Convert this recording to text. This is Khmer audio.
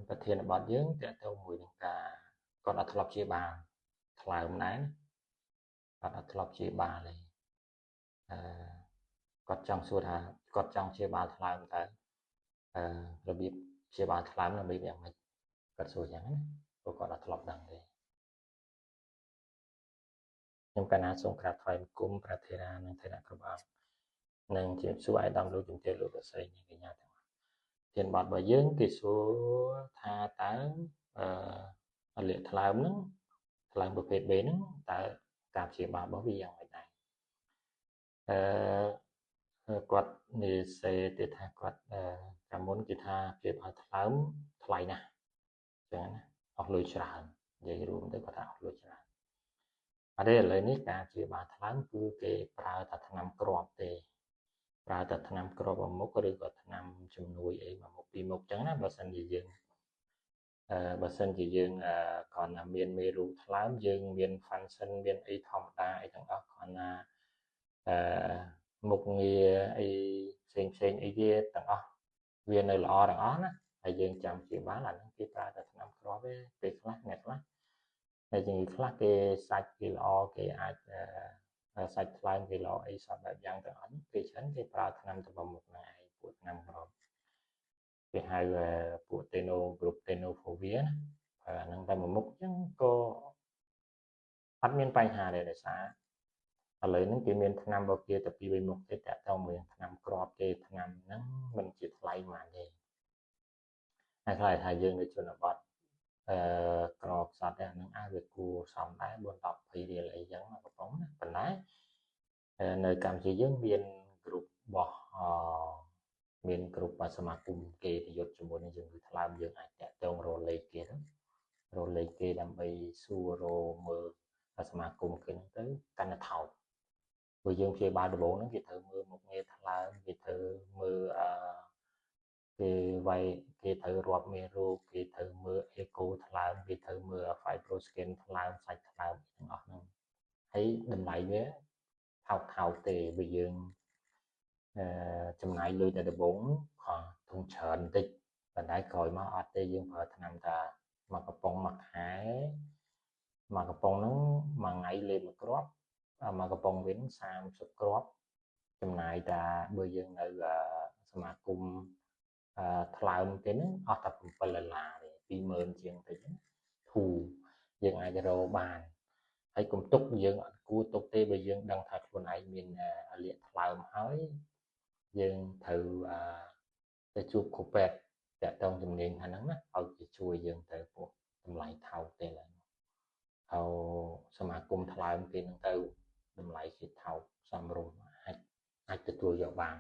ប្រធានបទយើងតើទៅមួយនឹងការគាត់អត់ធ្លាប់ជាបាលថ្លើមដែរគាត់អត់ធ្លាប់ជាបាលទេអឺគាត់ចង់សួរថាគាត់ចង់ជាបាលថ្លើមតើរបៀបជាបាលថ្លើមរបៀបយ៉ាងម៉េចគាត់សួរយ៉ាងណាព្រោះគាត់អត់ធ្លាប់ដឹងទេខ្ញុំកណាសូមក្រាបថ្វាយបង្គំប្រធានានិងឋានៈគ្រប់អង្គនិងជាសួរអាយដាមលោកជំទាវលោករស្រីនិងកញ្ញាទាំងអស់ធានបទរបស់យើងគេសួរថាតើលាកថ្លើមហ្នឹងថ្លើមប្រភេទ B ហ្នឹងតើការព្យាបាលរបស់វាយ៉ាងម៉េចដែរគាត់និយាយទៀតថាគាត់កាលមុនគេថាព្យាបាលថ្លើមថ្លៃណាស់អញ្ចឹងណាអស់លុយច្រើននិយាយរួមទៅគាត់ថាអស់លុយច្រើនអត់ទេឥឡូវនេះការព្យាបាលថ្លើមគឺគេប្រើតែថ្នាំគ្រាប់ទេប្រើតែថ្នាំគ្រាប់មួយមុខឬក៏ថ្នាំជំនួយអីមួយមុខពីរមុខអញ្ចឹងណាបើសិនជាយើងគ្រាន់តែមានមេរោគថ្លើមយើងមាន function មានអីធម្មតាអីទាំងអស់គ្រាន់តែមុខងារអីផ្សេងអីវាទាំងអស់វានៅល្អទាំងអស់ណាហើយយើងចាំព្យាបាលអាហ្នឹងគេប្រើតែថ្នាំគ្រាប់ទេពេលខ្លះអ្នកខ្លះហើយជំងឺខ្លះគេសាច់គេល្អគេអាចសាច់ថ្លើមគេល្អអីសពបែបយ៉ាងទាំងអស់ពេលច្រើនគេប្រើថ្នាំទៅមុខហ្នឹងឯងពួកថ្នាំគ្រាប់គេហៅពួក tenofovir ណាអាហ្នឹងតែមួយមុខអញ្ចឹងក៏អត់មានបញ្ហាដែរដោយសារឥឡូវហ្នឹងគេមានថ្នាំរបស់គេតែពីរមុខទេតាក់ទងមួយថ្នាំគ្រាប់ទេថ្នាំហ្នឹងមិនជាថ្លៃប៉ុន្មានទេហើយខ្លាចថាយើងនៅជនបទក្របសត្វហ្នឹងវាគួរសមដែរ4 10 20រៀលអីចឹងកំប៉ុងណាប៉ុន្តែនៅកម្ពុជាយើងមានក្រុមរបស់មានក្រុមសមាគមគេទៅយុទ្ធជាមួយនឹងជំងឺថ្លើមយើងអាចតាក់ទងរលេខគេដើម្បីសួររមើលសមាគមគេហ្នឹងទៅកាន់តែថោកព្រោះយើងព្យាបាលដំបូងហ្នឹងគេត្រូវមើលមុខងារថ្លើមគេត្រូវមើលគេត្រូវរាប់មេរោគគេត្រូវមើលអេកូថ្លើមគេត្រូវមើល fibroscan ថ្លើមសាច់ថ្លើមទាំងអស់ហ្នឹងហើយតម្លៃវាថោកទេបើយើងចំណាយលុយតែដំបូងធំច្រើនបន្តិចប៉ុន្តែក្រោយមកអត់ទេយើងប្រើថ្នាំតាមួយកំប៉ុងមួយខែមួយកំប៉ុងហ្នឹងមួយថ្ងៃលេបមួយគ្រាប់មួយកំប៉ុងវិញ30គ្រាប់ចំណាយតាបើយើងនៅសមាគមថ្លើមគេហ្នឹងអស់តែ$7ទេ20000ជាងតិចធូរយើងអាចរកបានហើយកុំទុកយើងអត់គួរទុកទេបើយើងដឹងថាខ្លួនឯងមានលាកថ្លើមហើយយើងត្រូវទៅជួបគ្រូពេទ្យតាក់ទងជំនាញខាងហ្នឹងណាឲ្យគេជួយយើងទៅពោះតម្លៃថោកទេឡើយហើយសមាគមថ្លើមគេហ្នឹងទៅតម្លៃគេថោកសមរម្យអាចទទួលយកបាន